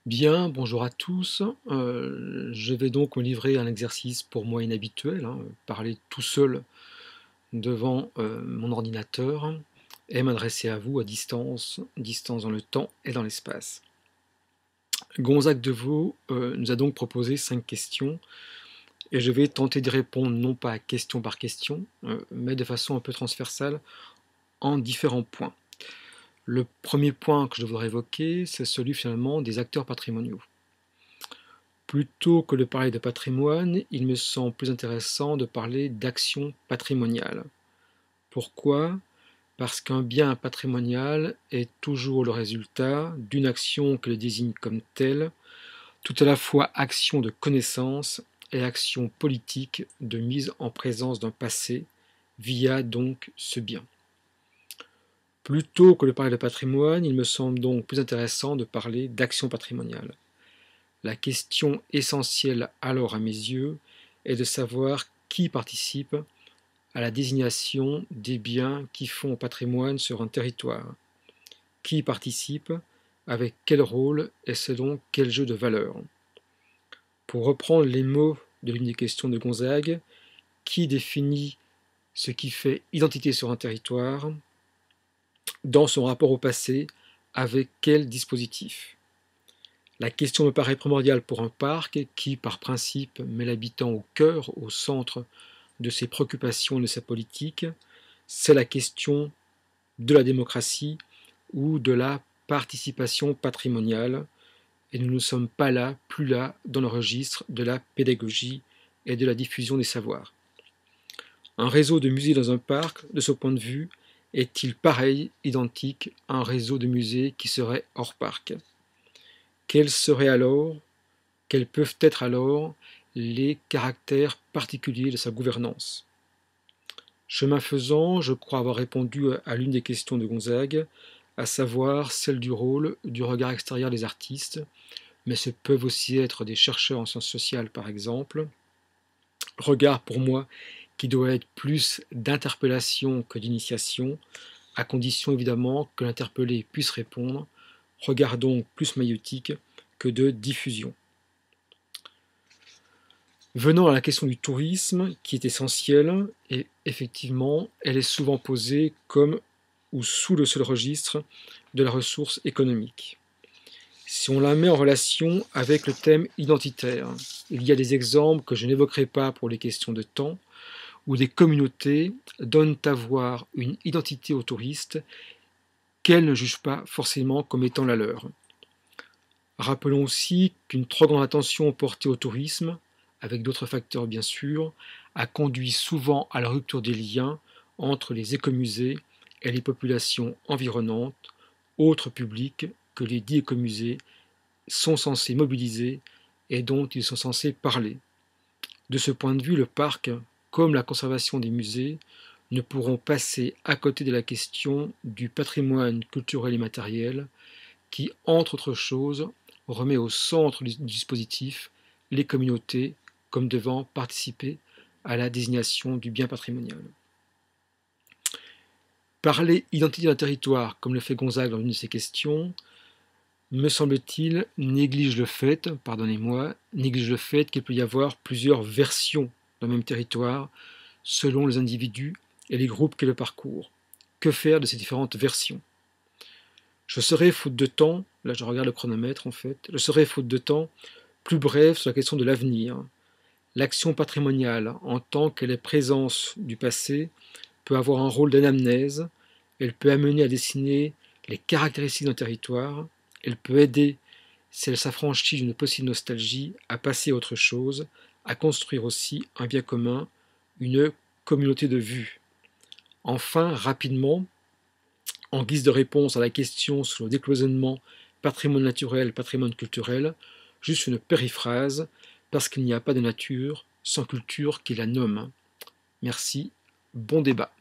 Bien, bonjour à tous. Je vais donc me livrer à un exercice pour moi inhabituel, hein, parler tout seul devant mon ordinateur et m'adresser à vous à distance, distance dans le temps et dans l'espace. Gonzague de Vaux nous a donc proposé 5 questions et je vais tenter d'y répondre non pas question par question, mais de façon un peu transversale en différents points. Le premier point que je voudrais évoquer, c'est celui finalement des acteurs patrimoniaux. Plutôt que de parler de patrimoine, il me semble plus intéressant de parler d'action patrimoniale. Pourquoi? Parce qu'un bien patrimonial est toujours le résultat d'une action que le désigne comme telle, tout à la fois action de connaissance et action politique de mise en présence d'un passé, via donc ce bien. Plutôt que de parler de patrimoine, il me semble donc plus intéressant de parler d'action patrimoniale. La question essentielle alors à mes yeux est de savoir qui participe à la désignation des biens qui font patrimoine sur un territoire, qui participe, avec quel rôle et selon quel jeu de valeurs. Pour reprendre les mots de l'une des questions de Gonzague, qui définit ce qui fait identité sur un territoire dans son rapport au passé, avec quel dispositif. La question me paraît primordiale pour un parc qui, par principe, met l'habitant au cœur, au centre de ses préoccupations et de sa politique. C'est la question de la démocratie ou de la participation patrimoniale. Et nous ne sommes pas là, plus là, dans le registre de la pédagogie et de la diffusion des savoirs. Un réseau de musées dans un parc, de ce point de vue, est-il pareil, identique à un réseau de musées qui serait hors parc? Quels seraient alors, quels peuvent être alors les caractères particuliers de sa gouvernance? Chemin faisant, je crois avoir répondu à l'une des questions de Gonzague, à savoir celle du rôle, du regard extérieur des artistes, mais ce peuvent aussi être des chercheurs en sciences sociales par exemple. Regard pour moi qui doit être plus d'interpellation que d'initiation, à condition évidemment que l'interpellé puisse répondre. Regard donc plus maïeutique que de diffusion. Venons à la question du tourisme, qui est essentielle, et effectivement, elle est souvent posée comme ou sous le seul registre de la ressource économique. Si on la met en relation avec le thème identitaire, il y a des exemples que je n'évoquerai pas pour les questions de temps, où des communautés donnent à voir une identité aux touristes qu'elles ne jugent pas forcément comme étant la leur. Rappelons aussi qu'une trop grande attention portée au tourisme, avec d'autres facteurs bien sûr, a conduit souvent à la rupture des liens entre les écomusées et les populations environnantes, autres publics que les dits écomusées sont censés mobiliser et dont ils sont censés parler. De ce point de vue, le parc, comme la conservation des musées, ne pourront passer à côté de la question du patrimoine culturel et matériel qui, entre autres choses, remet au centre du dispositif les communautés comme devant participer à la désignation du bien patrimonial. Parler identité d'un territoire, comme le fait Gonzague dans une de ses questions, me semble-t-il, néglige le fait, pardonnez-moi, néglige le fait qu'il peut y avoir plusieurs versions d'un même territoire selon les individus et les groupes qui le parcourent. Que faire de ces différentes versions? Je serai, faute de temps, là je regarde le chronomètre en fait, je serai, faute de temps, plus bref sur la question de l'avenir. L'action patrimoniale, en tant qu'elle est présence du passé, peut avoir un rôle d'anamnèse, elle peut amener à dessiner les caractéristiques d'un territoire, elle peut aider, si elle s'affranchit d'une possible nostalgie, à passer à autre chose, à construire aussi un bien commun, une communauté de vue. Enfin, rapidement, en guise de réponse à la question sur le décloisonnement patrimoine naturel, patrimoine culturel, juste une périphrase, parce qu'il n'y a pas de nature sans culture qui la nomme. Merci, bon débat.